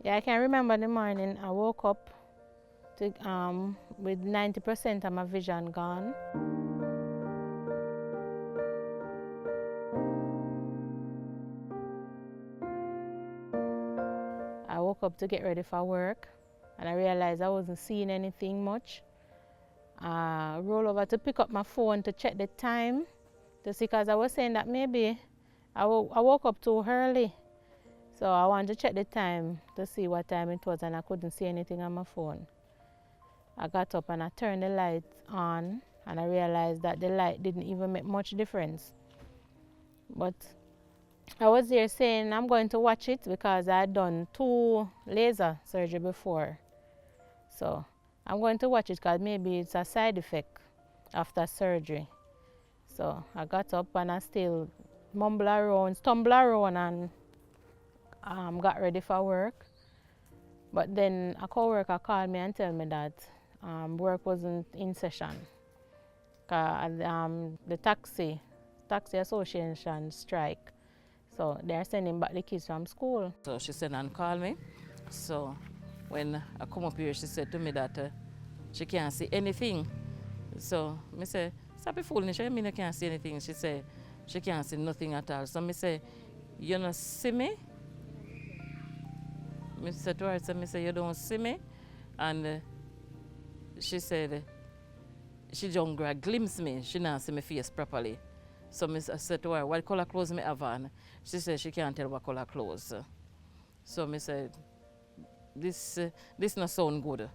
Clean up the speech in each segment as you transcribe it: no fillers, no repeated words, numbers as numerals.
Yeah, I can remember the morning I woke up to, with 90% of my vision gone. I woke up to get ready for work and I realized I wasn't seeing anything much. Roll over to pick up my phone to check the time to see, because I was saying that maybe I woke up too early. So I wanted to check the time to see what time it was, and I couldn't see anything on my phone. I got up and I turned the light on and I realized that the light didn't even make much difference. But I was there saying I'm going to watch it because I had done 2 laser surgery before. So I'm going to watch it because maybe it's a side effect after surgery. So I got up and I still mumble around, stumble around, and got ready for work. But then a co-worker called me and told me that work wasn't in session. The taxi association strike. So they're sending back the kids from school. So she said and called me. So when I come up here, she said to me that she can't see anything. So I said, stop fooling, she mean I can't see anything. She said she can't see nothing at all. So I said, you don't see me? I said to her, I said, you don't see me? And she said, she don't glimpse me. She don't see my face properly. So I said to her, what color clothes me have on? She said she can't tell what color clothes. So I said, this not sound good.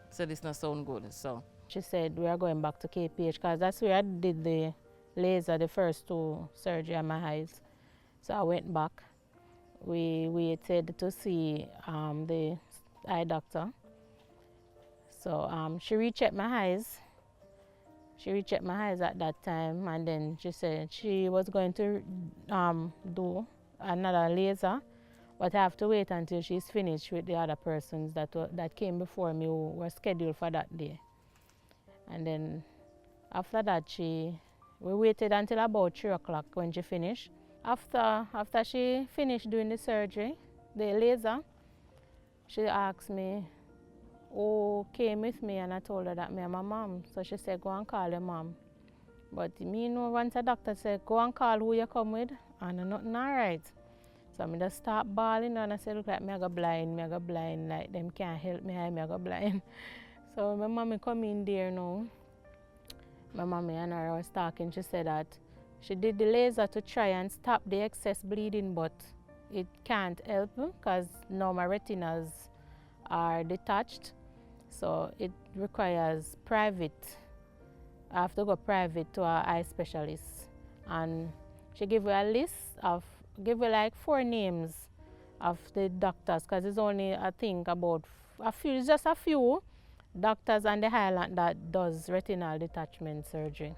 So this not sound good. So she said we are going back to KPH because that's where I did the laser, the first 2 surgery on my eyes. So I went back. We waited to see the eye doctor. So she rechecked my eyes. She rechecked my eyes at that time, and then she said she was going to do another laser, but I have to wait until she's finished with the other persons that came before me who were scheduled for that day. And then after that, we waited until about 3 o'clock when she finished. After she finished doing the surgery, the laser, she asked me who came with me, and I told her that me and my mom. So she said, go and call your mom. But me know once a doctor said, go and call who you come with, and nothing alright. So I just start bawling and I said, look like me I go blind, like them can't help me, I go blind. So my mommy come in there now. My mommy and her was talking, she said that she did the laser to try and stop the excess bleeding, but it can't help because now my retinas are detached. So it requires private. I have to go private to an eye specialist. And she gave me a list give me like 4 names of the doctors, because it's only, I think, about just a few doctors on the island that does retinal detachment surgery.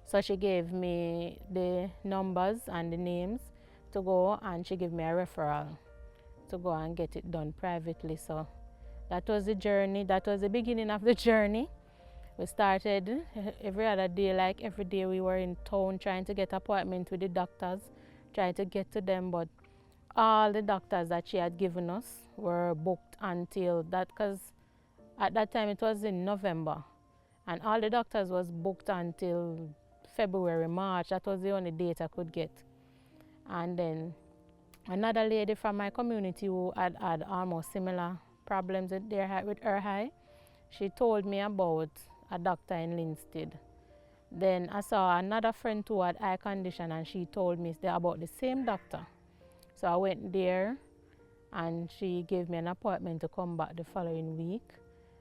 So she gave me the numbers and the names to go, and she gave me a referral to go and get it done privately. So that was the journey. That was the beginning of the journey. We started every other day, like every day we were in town trying to get appointment with the doctors, trying to get to them, but all the doctors that she had given us were booked until that, because at that time it was in November, and all the doctors was booked until February, March. That was the only date I could get. And then another lady from my community who had almost similar problems with her eye, she told me about a doctor in Linstead. Then I saw another friend who had eye condition, and she told me about the same doctor. So I went there and she gave me an appointment to come back the following week.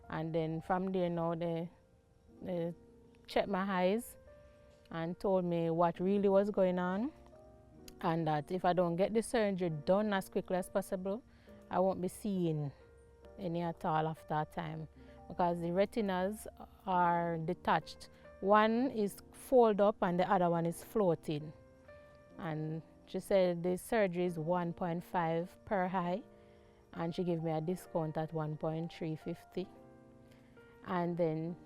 And then from there now they checked my eyes and told me what really was going on, and that if I don't get the surgery done as quickly as possible, I won't be seeing any at all after a time, because the retinas are detached. One is folded up and the other one is floating. And she said the surgery is 1.5 per eye, and she gave me a discount at 1.350. And then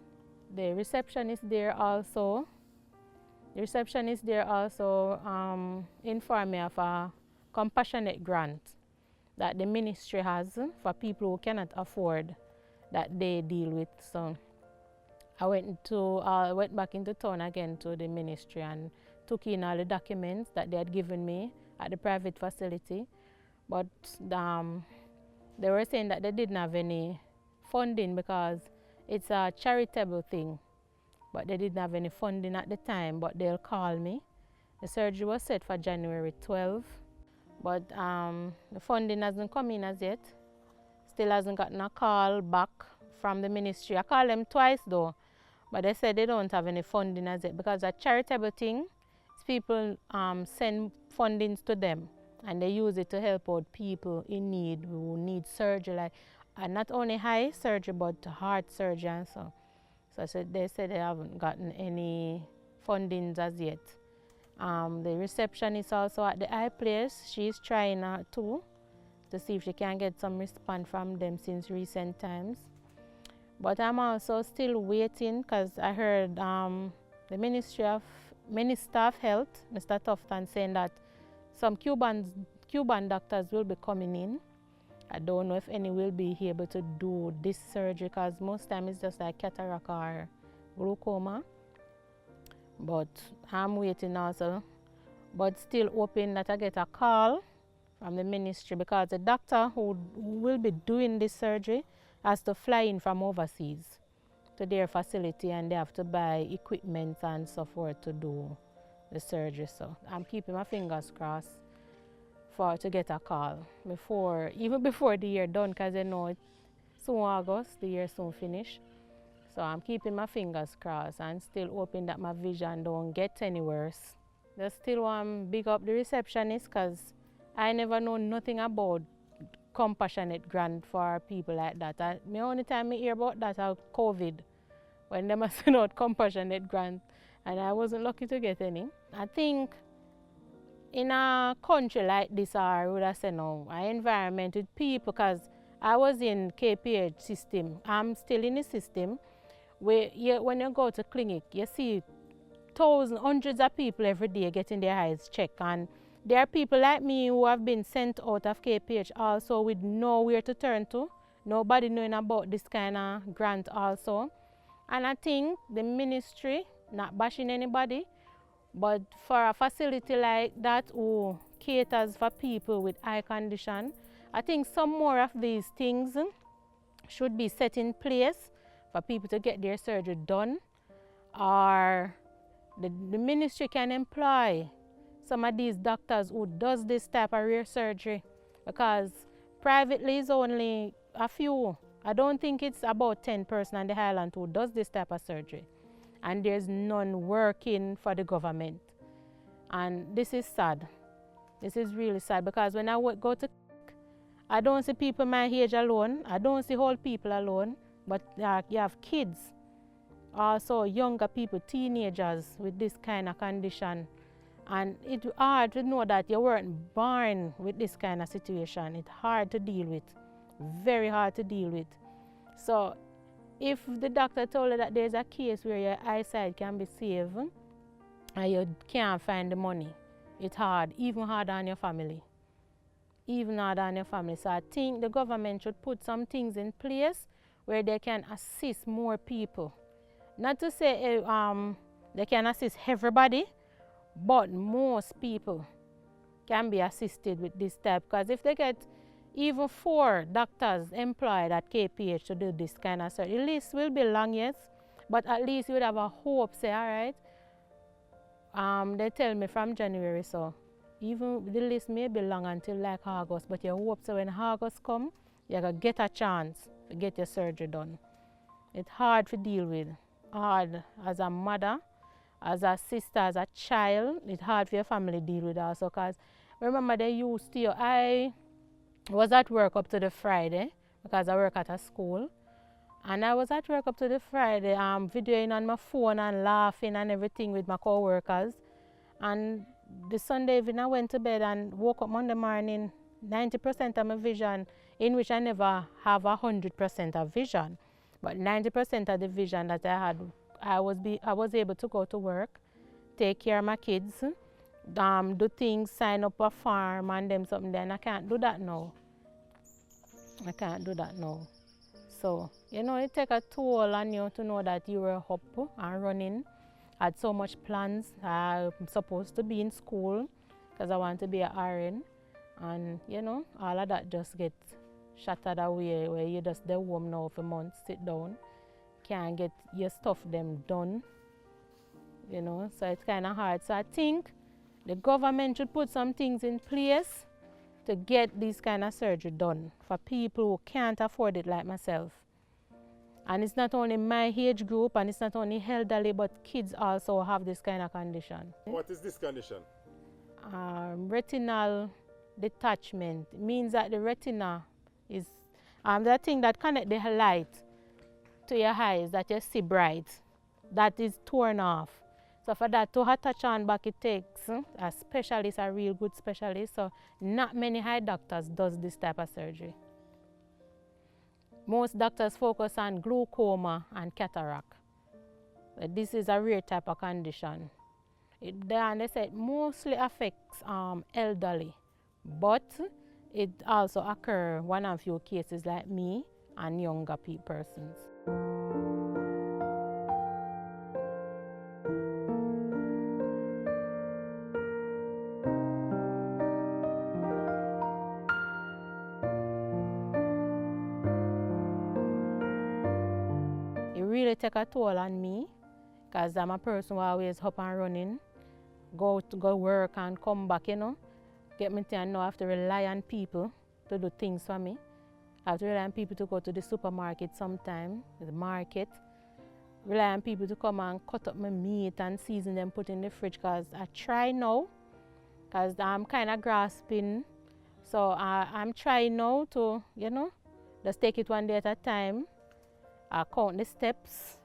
the receptionist there also informed me of a compassionate grant that the ministry has for people who cannot afford that they deal with. So I went back into town again to the ministry and took in all the documents that they had given me at the private facility. But they were saying that they didn't have any funding because it's a charitable thing. But they didn't have any funding at the time, but they'll call me. The surgery was set for January 12, but the funding hasn't come in as yet. Still hasn't gotten a call back from the ministry. I called them twice though, but they said they don't have any funding as yet because a charitable thing, people send fundings to them and they use it to help out people in need who need surgery, like not only high surgery but heart surgery and so. So they said they haven't gotten any fundings as yet. The receptionist also at the eye place, she's trying too to see if she can get some response from them since recent times. But I'm also still waiting because I heard the Minister of Health, Mr. Tufton, saying that some Cuban doctors will be coming in. I don't know if any will be able to do this surgery because most time it's just like cataract or glaucoma. But I'm waiting also, but still hoping that I get a call from the ministry because the doctor who will be doing this surgery has to fly in from overseas to their facility and they have to buy equipment and so forth to do the surgery. So I'm keeping my fingers crossed to get a call even before the year done, because I know it's soon August, the year soon finish. So I'm keeping my fingers crossed and still hoping that my vision don't get any worse. They still want to big up the receptionist because I never know nothing about compassionate grant for people like that. The only time I hear about that is COVID, when they must send out compassionate grant, and I wasn't lucky to get any. I think in a country like this, or I would have said no, an environment with people, because I was in KPH system, I'm still in the system, where when you go to clinic, you see thousands, hundreds of people every day getting their eyes checked, and there are people like me who have been sent out of KPH also with nowhere to turn to, nobody knowing about this kind of grant also. And I think the ministry, not bashing anybody, but for a facility like that who caters for people with eye condition, I think some more of these things should be set in place for people to get their surgery done, or the ministry can employ some of these doctors who does this type of rare surgery, because privately is only a few. I don't think it's about 10 persons on the island who does this type of surgery, and there's none working for the government. And this is sad. This is really sad, because when I go to, I don't see people my age alone. I don't see old people alone, but you have kids, also younger people, teenagers with this kind of condition. And it's hard to know that you weren't born with this kind of situation. It's hard to deal with, very hard to deal with. So if the doctor told you that there's a case where your eyesight can be saved and you can't find the money, it's hard, even harder on your family. Even harder on your family. So I think the government should put some things in place where they can assist more people. Not to say they can assist everybody, but most people can be assisted with this type, because if they get even 4 doctors employed at KPH to do this kind of surgery, the list will be long, yes, but at least you would have a hope, say, all right. They tell me from January, so even the list may be long until like August, but you hope so when August comes, you're going to get a chance to get your surgery done. It's hard to deal with, hard as a mother, as a sister, as a child. It's hard for your family to deal with also, because remember they used to, I was at work up to the Friday because I work at a school, and I was at work up to the Friday videoing on my phone and laughing and everything with my co-workers, and the Sunday evening I went to bed and woke up Monday morning 90% of my vision, in which I never have 100% of vision, but 90% of the vision that I had, I was able to go to work, take care of my kids, do things, sign up a farm and them something. Then I can't do that now. I can't do that now. So, you know, it take a toll on you to know that you were up and running. I had so much plans. I'm supposed to be in school because I want to be a RN. And, you know, all of that just gets shattered away where you just stay home now for months, sit down, can't get your stuff them done, you know, so it's kind of hard. So I think the government should put some things in place to get this kind of surgery done for people who can't afford it like myself. And it's not only my age group and it's not only elderly, but kids also have this kind of condition. What is this condition? Retinal detachment. It means that the retina is the thing that connects the light to your eyes that you see bright. That is torn off. So for that to attach on back, it takes a specialist, a real good specialist. So not many eye doctors does this type of surgery. Most doctors focus on glaucoma and cataract. But this is a rare type of condition. They say it mostly affects elderly, but it also occurs one or few cases like me and younger persons. It really takes a toll on me because I'm a person who always up and running, go work and come back, you know. Get me to know I have to rely on people to do things for me. I have to rely on people to go to the supermarket sometime, the market. Rely on people to come and cut up my meat and season them, put in the fridge because I try now because I'm kind of grasping. So I'm trying now to, you know, just take it one day at a time. I count the steps.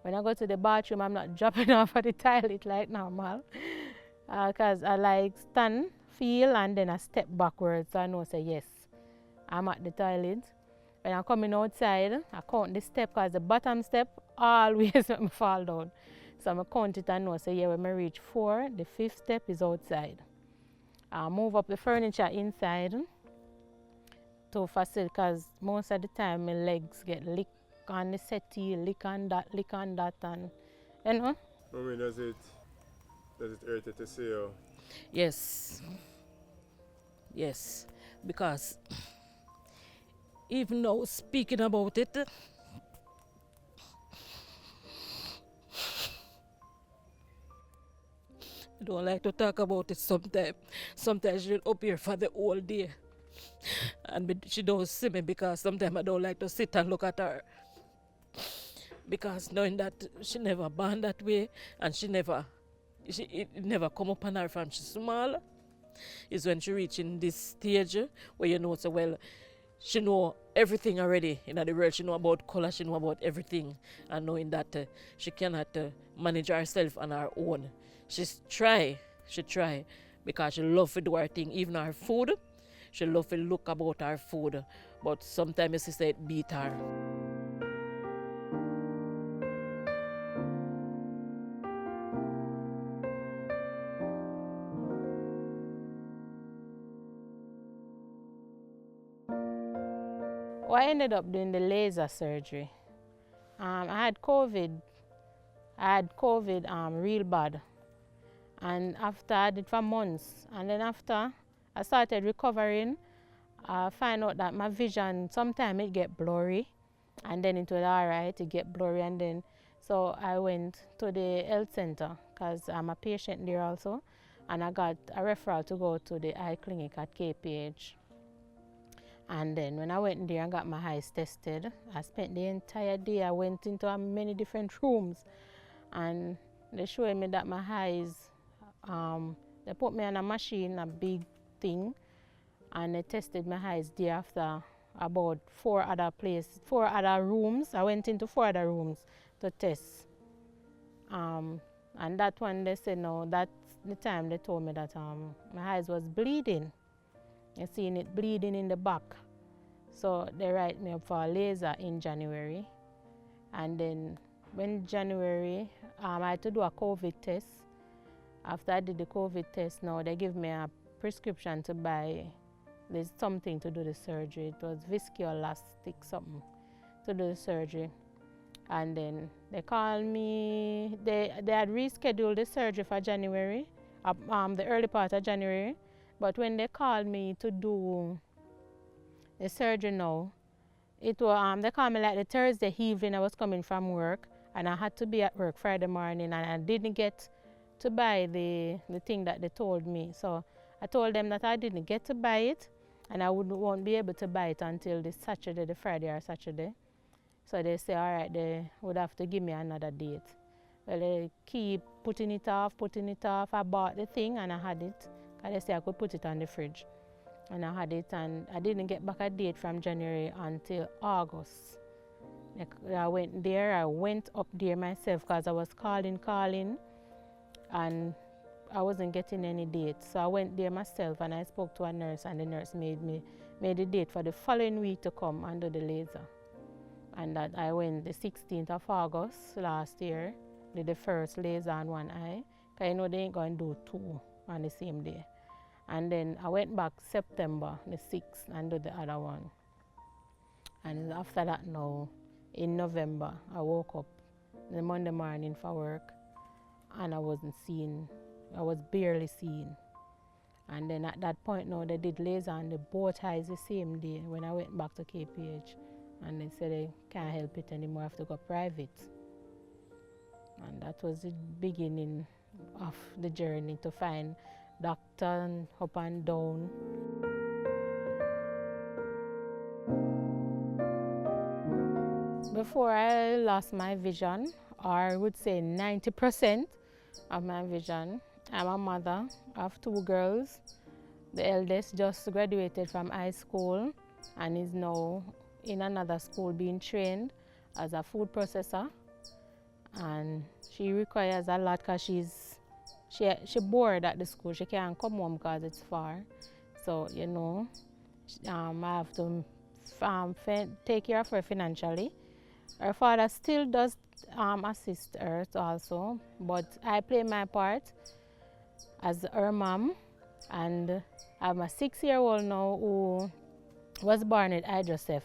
When I go to the bathroom, I'm not dropping off at the toilet like normal. Because I like stand, feel, and then I step backwards. So I know, say, yes, I'm at the toilet. When I'm coming outside, I count the step because the bottom step always make me fall down. So I count it and know, say, yeah, when I reach 4, the 5th step is outside. I move up the furniture inside to facilitate because most of the time my legs get licked on the settee, lick on that, and you know. Mommy, does it hurt you to see you? Yes. Yes. Because even now speaking about it, I don't like to talk about it sometimes. Sometimes she'll up here for the whole day. And she don't see me because sometimes I don't like to sit and look at her. Because knowing that she never born that way and it never come upon her from she's small, is when she reaching this stage where you know so well she know everything already in the world. She know about color, she know about everything, and knowing that she cannot manage herself on her own. She try because she love to do her thing, even her food. She love to look about her food, but sometimes she say it beat her. Well, I ended up doing the laser surgery. I had COVID. Real bad. And after I did for months. And then after I started recovering, I find out that my vision, sometimes it get blurry. And then it was all right, it get blurry. And then, so I went to the health center because I'm a patient there also. And I got a referral to go to the eye clinic at KPH. And then when I went there and got my eyes tested, I spent the entire day. I went into many different rooms and they showed me that my eyes, they put me on a machine, a big thing, and they tested my eyes there after about 4 other rooms. I went into 4 other rooms to test. And that one they said no, that's the time they told me that my eyes was bleeding. I seen it bleeding in the back. So they write me up for a laser in January. And then when January, I had to do a COVID test. After I did the COVID test, now they give me a prescription to buy there's something to do the surgery. It was viscoelastic something to do the surgery. And then they called me, they had rescheduled the surgery for January, the early part of January. But when they called me to do the surgery now, it was, they called me like the Thursday evening. I was coming from work and I had to be at work Friday morning, and I didn't get to buy the thing that they told me. So I told them that I didn't get to buy it and I won't be able to buy it until the Saturday, the Friday or Saturday. So they say, all right, they would have to give me another date. Well, they keep putting it off. I bought the thing and I had it. And they say I could put it on the fridge. And I had it, and I didn't get back a date from January until August. I went up there myself because I was calling, and I wasn't getting any dates. So I went there myself and I spoke to a nurse, and the nurse made a date for the following week to come and do the laser. And that I went the 16th of August last year, did the first laser on one eye, because you know they ain't going to do two on the same day. And then I went back September the 6th and did the other one. And after that now, in November, I woke up the Monday morning for work and I wasn't seeing, I was barely seeing. And then at that point now, they did laser on the both eyes the same day when I went back to KPH. And they said they can't help it anymore, I have to go private. And that was the beginning of the journey to find doctor up and down. Before I lost my vision, or I would say 90% of my vision, I'm a mother of 2 girls. The eldest just graduated from high school and is now in another school being trained as a food processor. And she requires a lot because she bored at the school. She can't come home because it's far. So, you know, I have to take care of her financially. Her father still does assist her also, but I play my part as her mom. And I have a 6-year-old now who was born with hydroscephalus.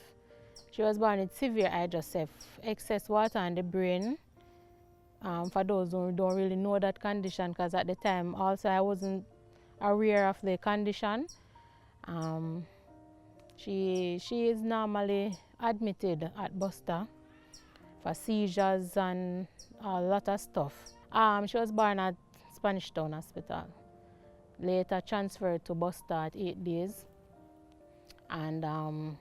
She was born with severe hydroscephalus, excess water in the brain. For those who don't really know that condition, because at the time also I wasn't aware of the condition. She is normally admitted at Buster for seizures and a lot of stuff. She was born at Spanish Town Hospital. Later transferred to Buster at 8 days. And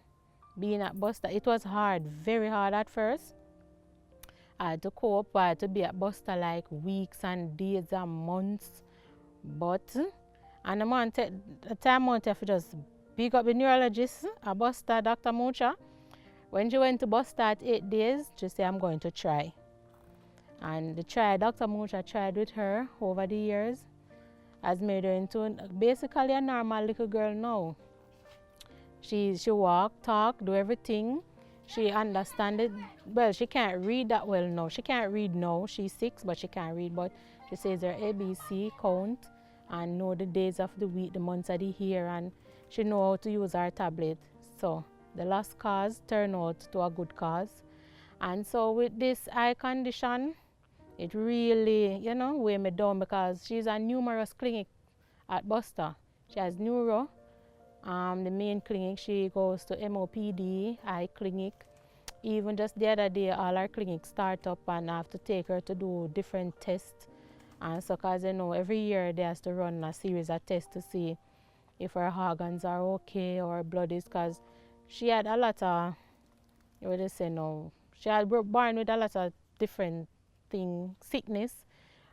being at Buster, it was hard, very hard at first. I had to cope, I had to be at Buster like weeks and days and months. But, and the time I have to just pick up the neurologist at Buster, Dr. Mocha. When she went to Buster at 8 days, she said, I'm going to try. And Dr. Mocha tried with her over the years, has made her into basically a normal little girl now. She walk, talk, do everything. She understands it. Well, she can't read that well now. She can't read now. She's 6, but she can't read. But she says her ABC, count, and know the days of the week, the months of the year, and she knows how to use her tablet. So the lost cause turned out to a good cause. And so with this eye condition, it really, you know, weighed me down because she's a numerous clinic at Buster. She has neuro. The main clinic, she goes to MOPD, eye clinic. Even just the other day, all our clinics start up and I have to take her to do different tests. And so, because you know, every year they have to run a series of tests to see if her organs are okay or her blood is, because she had a lot of, what do you say now, she had born with a lot of different sickness.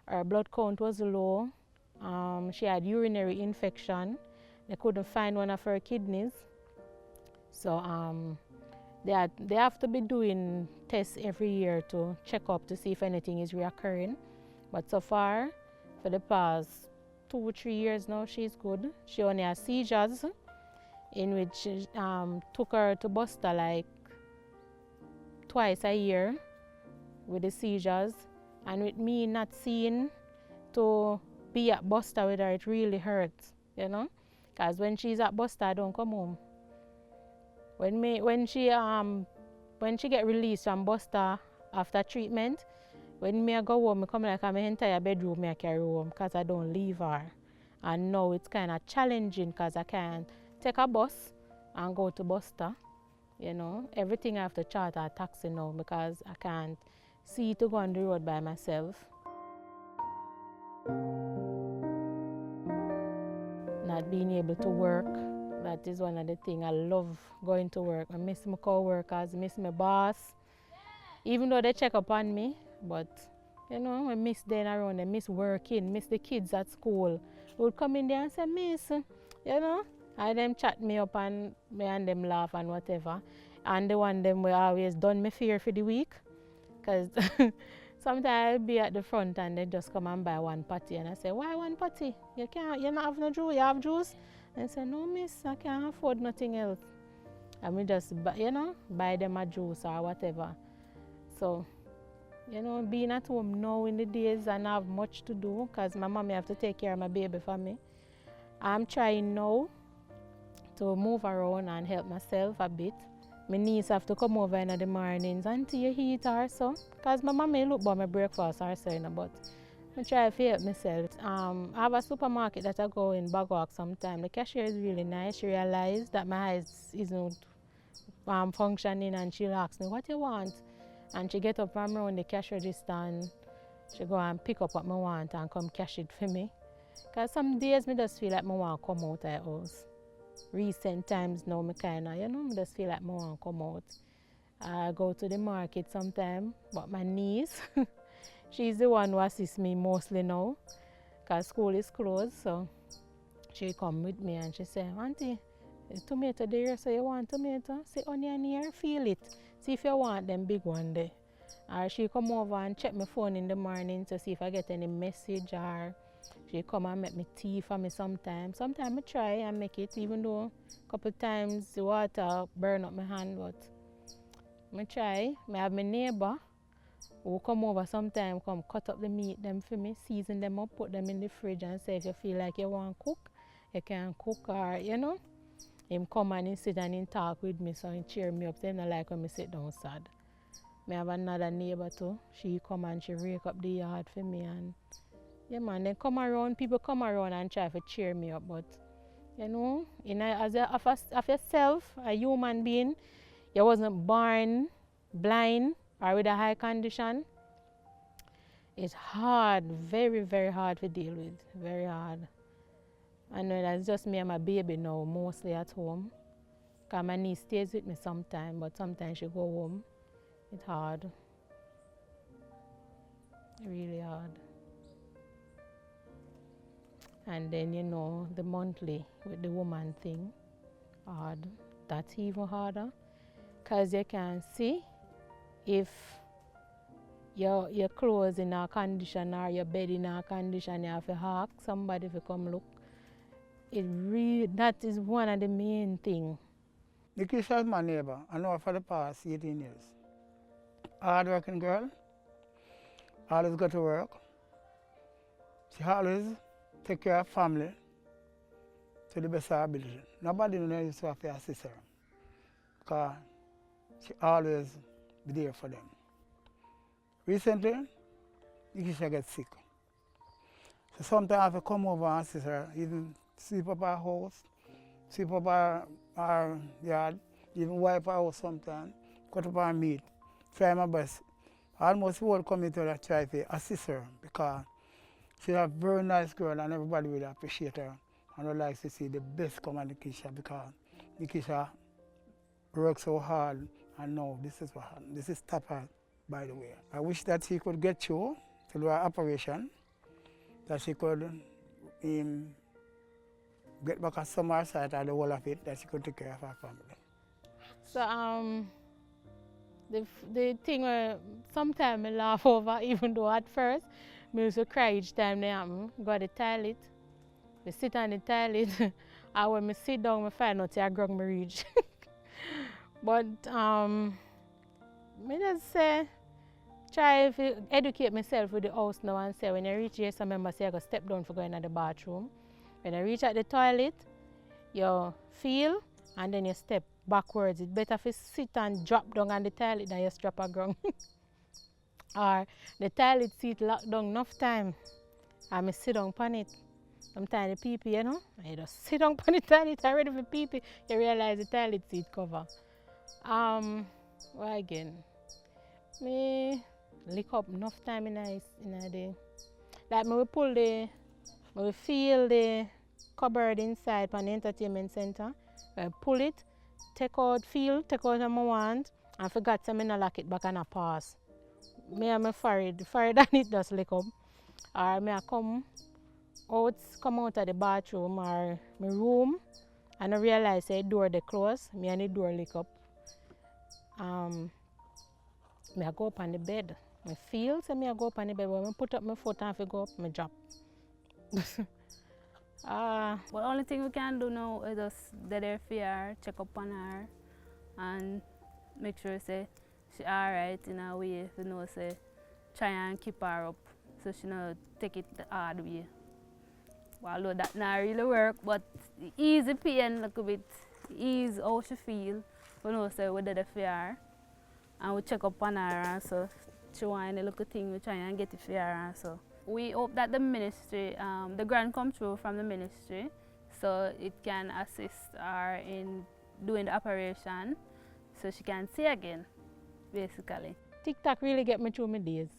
Her blood count was low. She had urinary infection. They couldn't find one of her kidneys. So they have to be doing tests every year to check up to see if anything is reoccurring. But so far, for the past 2 or 3 years now, she's good. She only has seizures, in which took her to Buster like twice a year with the seizures. And with me not seeing to be at Buster with her, it really hurts, you know. Because when she's at Buster, I don't come home. When she get released from Buster after treatment, when I go home, I come like my entire bedroom I carry home because I don't leave her. And now it's kind of challenging because I can't take a bus and go to Buster. You know, everything I have to charter a taxi now because I can't see to go on the road by myself. Not being able to work, that is one of the things. I love going to work. I miss my co-workers, I miss my boss. Even though they check up on me, but you know, I miss them around, I miss working, miss the kids at school. They would come in there and say, miss, you know, and them chat me up and me and them laugh and whatever. And the one them will always done me fear for the week. Because sometimes I'll be at the front and they just come and buy one patty and I say, why one patty? You not have no juice, you have juice? And they say, no miss, I can't afford nothing else. And we just, you know, buy them a juice or whatever. So, you know, being at home now in the days and have much to do because my mommy have to take care of my baby for me. I'm trying now to move around and help myself a bit. My niece have to come over in the mornings until you eat her so. Because my mommy look about my breakfast or so, you know, but I try to help myself. I have a supermarket that I go in Bagwalk sometimes. The cashier is really nice. She realized that my eyes isn't functioning and she'll ask me, what you want? And she get up from around the cash register and she go and pick up what I want and come cash it for me. Because some days I just feel like I want to come out of the house. Recent times now, I kinda, you know, I just feel like I want to come out. I go to the market sometime, but my niece, she's the one who assists me mostly now, because school is closed, so she come with me and she say, Auntie, tomato there, so you want tomato? See onion here, feel it. See if you want them big one there. Or she come over and check my phone in the morning to see if I get any message, or she come and make me tea for me sometimes. Sometimes I try and make it, even though a couple times the water burn up my hand, but I try. I have my neighbour who come over sometimes, come cut up the meat them for me, season them up, put them in the fridge and say if you feel like you want to cook, you can cook, or you know. Him come and he sit and he talk with me, so he cheer me up. So him not like when I sit down sad. I have another neighbour too. She come and she rake up the yard for me, and yeah man, they come around, people come around and try to cheer me up, but you know, of yourself, a human being, you wasn't born blind or with a high condition. It's hard, very, very hard to deal with, very hard. I know that's just me and my baby now, mostly at home. Because my niece stays with me sometimes, but sometimes she go home. It's hard. Really hard. And then, you know, the monthly with the woman thing, hard. That's even harder. Because you can see if your clothes in a condition or your bed in a condition, you have to ask somebody to come look. That is one of the main things. Nekeisha is my neighbor. I know her for the past 18 years. Hard-working girl. Always go to work. She always take care of family to the best of her ability. Nobody knows how to assist her because she always be there for them. Recently, Nekeisha gets sick. So sometimes I have to come over and assist her, even sweep up our house, sweep up our yard, even wipe our house sometimes, cut up our meat, try my best. Almost the whole community that try to assist her because she's a very nice girl and everybody really appreciate her. And would like to see the best come out of Nekeisha because Nekeisha works so hard and now this is what happened. This is top her, by the way. I wish that she could get through to do her operation, that she could get back a summer site and the whole of it, that she could take care of her family. So the thing where sometimes I laugh over, even though at first I used to cry each time they happen. Go to the toilet, I sit on the toilet, and when I sit down I find out I grog my reach. But I just say, try to educate myself with the house now and say when I reach here, some members say I go step down for going to the bathroom. When I reach at the toilet, you feel and then you step backwards. It's better if you sit and drop down on the toilet than you strap a ground. Or the toilet seat locked down enough time and I sit down on it. Sometimes the pee-pee, you know, and you just sit down on the toilet and ready for pee-pee, you realize the toilet seat cover. What again? Me lick up enough time in a day. Like me we feel the cupboard inside from the entertainment center. I pull it, take out what I want, and forgot to lock it back and I pass. Me and my forehead and it just lick up. Or me I come out of the bathroom or my room and I realize the door they close, me and the door lick up. Me I go up on the bed. I feel so me I go up on the bed. When I put up my foot and I go up, I drop. Well, the only thing we can do now is just get there for her, check up on her, and make sure say she alright in a way, you know, say try and keep her up so she not take it the hard way. Although that not really work, but the easy pain look a bit, ease how she feel, you know, say we did it for her, and we check up on her, and so she want any little thing, we try and get it for her, and so. We hope that the ministry, the grant come through from the ministry, so it can assist her in doing the operation, so she can see again, basically. TikTok really get me through my days.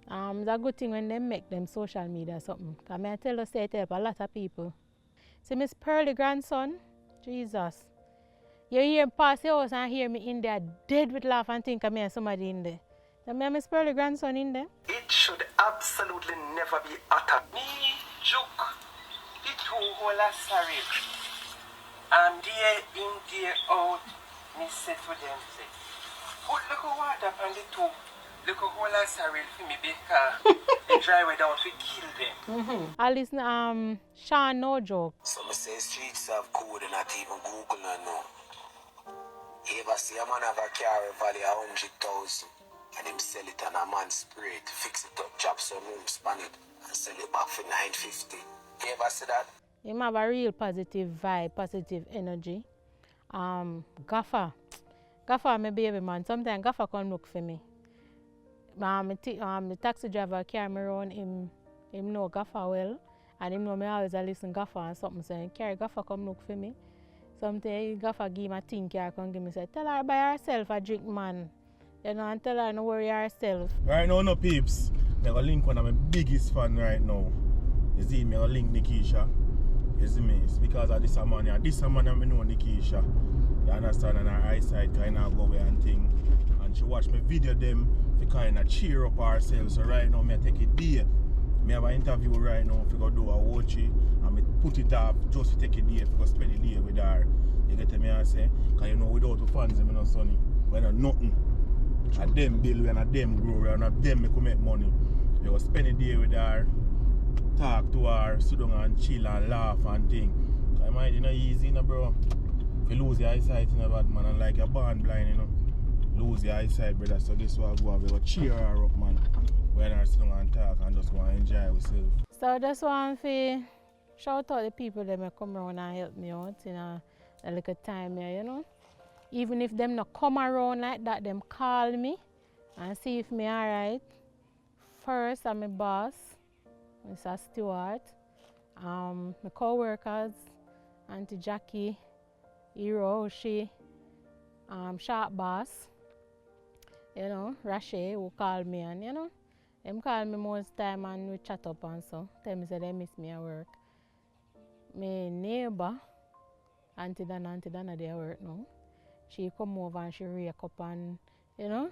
It's a good thing when they make them social media or something. Because I tell you, it help a lot of people. See, Miss Pearly grandson, Jesus. You hear him pass the house and hear me in there dead with laugh and think of me and somebody in there. So I Miss Pearly grandson in there. It should absolutely never be uttered. Me joke the two whole sorry. And day in, day out, me say to them, say, put little water on the two, little whole sorry for me because the dry way down to kill them. At least Sean no joke. So me say streets have code and not even Google no know. You ever see a man have a car value 100,000 and him sell it and a man spray it, fix it up, drop some room, span it and sell it back for 950. You ever see that? Him have a real positive vibe, positive energy. Gaffer my baby man. Sometimes Gaffer come look for me. The taxi driver carry me around, him know Gaffer well. And him know me always listen Gaffer and something. So he carry Gaffer come look for me. Sometimes Gaffer give me a thing, come give me say, tell her by herself a drink man. You know, and tell her no worry herself. Right now, no peeps. I'm going to link one of my biggest fan right now. You see me, I link Nekeisha. You see me? It's because of this man here. This man I know Nekeisha. You understand? And her eyesight kind of go away and thing. And she watch my video them to kind of cheer up herself. So right now, I take a day. I have an interview right now to go do a watch and I put it off just to take a day to go spend a day with her. You get me and say? Because you know, without the fans, I'm not sunny. We're not nothing. And them build and them grow and them make money. You go spend a day with her, talk to her, sit down and chill and laugh and thing. Because mind, it's not easy, you know, bro. If you lose your eyesight, you know, bad man, and like you're born blind, you know, lose your eyesight, brother. So this will go we go cheer her up, man. When her sit down and talk and just go and enjoy yourself. So just want to shout out the people that may come around and help me out in a little time here, you know. Even if them not come around like that, them call me and see if me alright. First, I'm my boss, Mr. Stewart, my co-workers, Auntie Jackie, Hero, she, Sharp Boss, you know, Rashe, who call me and, you know, them call me most time and we chat up and so. Tell me say they miss me at work. My neighbour, Auntie Dana, they at work now. She come over and she rake up and, you know,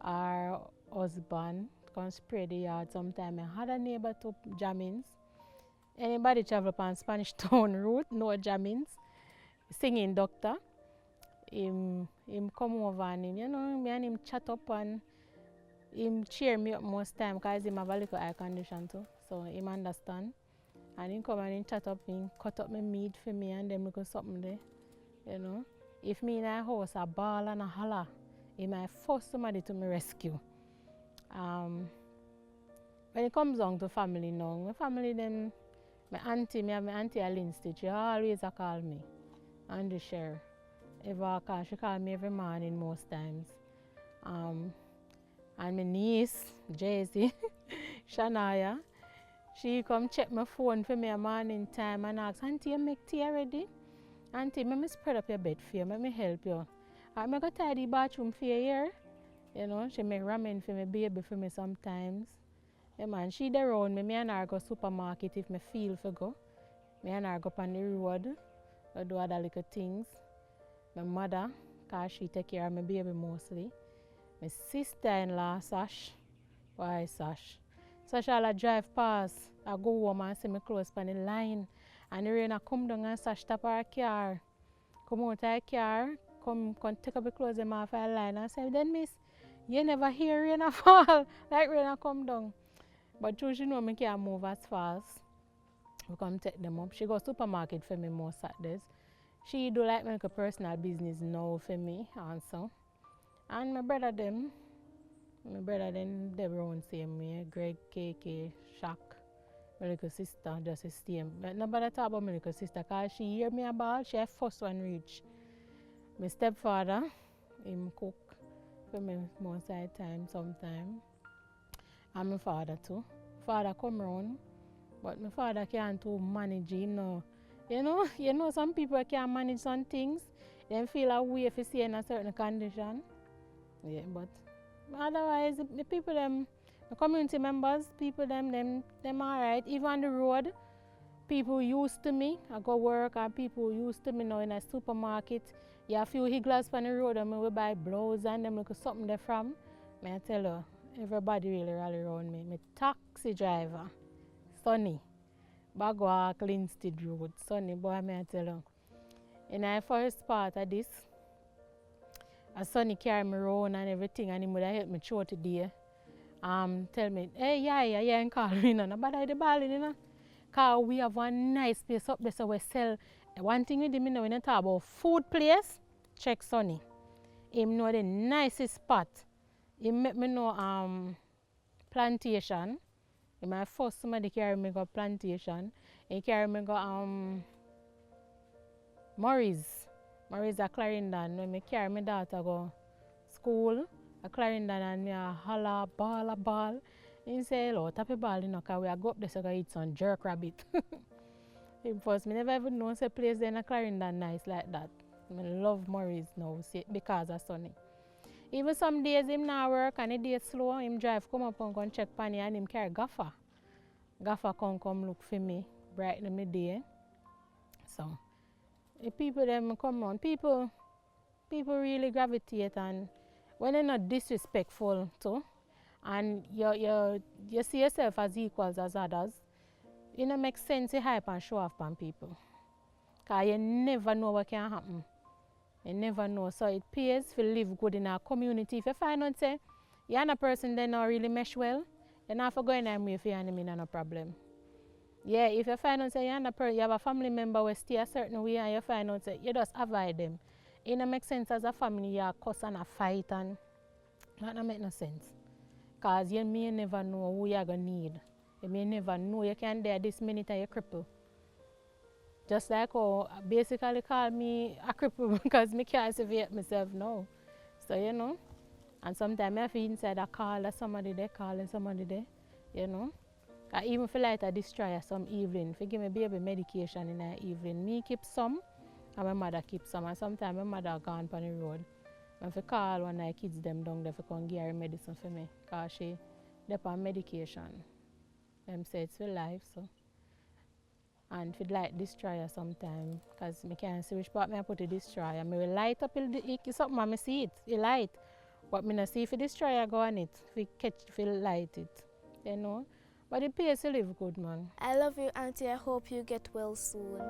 her husband can spray the yard sometime. I had a neighbor to jammings. Anybody travel upon Spanish Town route, no jammings. Singing doctor. Him come over and him, you know, me and him chat up and him cheer me up most time because him have a little eye condition too. So him understand. And him come and him chat up, him cut up my meat for me and them look something there, you know. If me in a house a ball and a holler, he might force somebody to my rescue. When it comes down to family now, my family them My auntie, me have my auntie Linstead, she always a call me. And the share. She call me every morning most times. And my niece, Jaycee, Shania, she come check my phone for me a morning time and ask, Auntie, you make tea already? Auntie, let me spread up your bed for you, let me help you. I'm going to tidy the bathroom for you here. You know, she make ramen for my baby for me sometimes. Yeah, man, she there around me. Me and her go supermarket if me feel for go. Me and her go on the road. I do other little things. My mother, cause she take care of my baby mostly. My sister-in-law, Sash. Why Sash? Sash all drive past. I go home and see me close on the line. And the rain I come down and Sash stop her car. Come out her car, come take up the clothes them off her line and say, then miss, you never hear rain a fall, like rain a come down. But true, she know me can't move as fast. We come take them up. She go supermarket for me most Saturdays. She do like make a personal business now for me also. And my brother them they around same way. Greg, KK, Shaq, my little sister just the same. But nobody talk about my little sister cause she hear me a ball, she have first one reach. My stepfather, him cook for me most of the time sometime. And my father too. Father come round, but my father can't too manage him now. You know some people can't manage some things. They feel a way if you see in a certain condition. Yeah, but otherwise the people them, the community members, people them alright. Even on the road, people used to me. I go work and people used to me now in a supermarket. You have a few higglers on the road and we buy blouse and them look something there from. I tell you, everybody really rally around me. My taxi driver, Sonny, Bagwalk, Linstead Road, Sonny, boy, I tell you. In the first part of this, a Sonny carry me around and everything and he would help me through today. Tell me, hey, yeah, and call me, but I the ball, Because we have one nice place up there so we sell. One thing with him, when you talk about food place, check Sonny. Him know the nicest spot. He make me know plantation. He my first somebody carry me go plantation. He carry me go Morris a Clarendon. When me carry my daughter go school a Clarendon and me a holla ball. He say, hello, tap a ball, because we a go up there so I eat some jerk rabbit. First, me never even know a place in a Clarendon nice like that. I love Morris now because of Sonny. Even some days him not work and the day slow, him drive come up and come check on and him carry Gaffer. Gaffer come look for me, brighten my day. So, the people them come on, people really gravitate, and when they're not disrespectful too, and you see yourself as equals as others, it don't make sense to hype and show off on people. Because you never know what can happen. You never know. So it pays to live good in our community. If you find out say you're a person that don't really mesh well, you're not going to way for your enemy, no problem. Yeah, if you find out say you have a family member who stay a certain way and you find out say you just avoid them. It don't make sense as a family you cuss and a fight, and that don't make no sense. Because you may never know who you're going to need. You may never know you can there this minute and you cripple. Just like how basically call me a cripple because I can't survive myself now. So, and sometimes I feel inside a call of somebody there, calling somebody there, I even feel like I destroy some evening. If you give me baby medication in the evening, me keep some and my mother keep some. And sometimes my mother gone on the road. If I call one of the kids them down there to come give her medicine for me, because she on medication. Them say it's for life, so. And if it light destroyer sometime, because I can't see which part I put the destroyer. I will light up something and I see it, it light. But I don't see if the destroyer go on it, if it light it, But it pays to live good, man. I love you, Auntie. I hope you get well soon.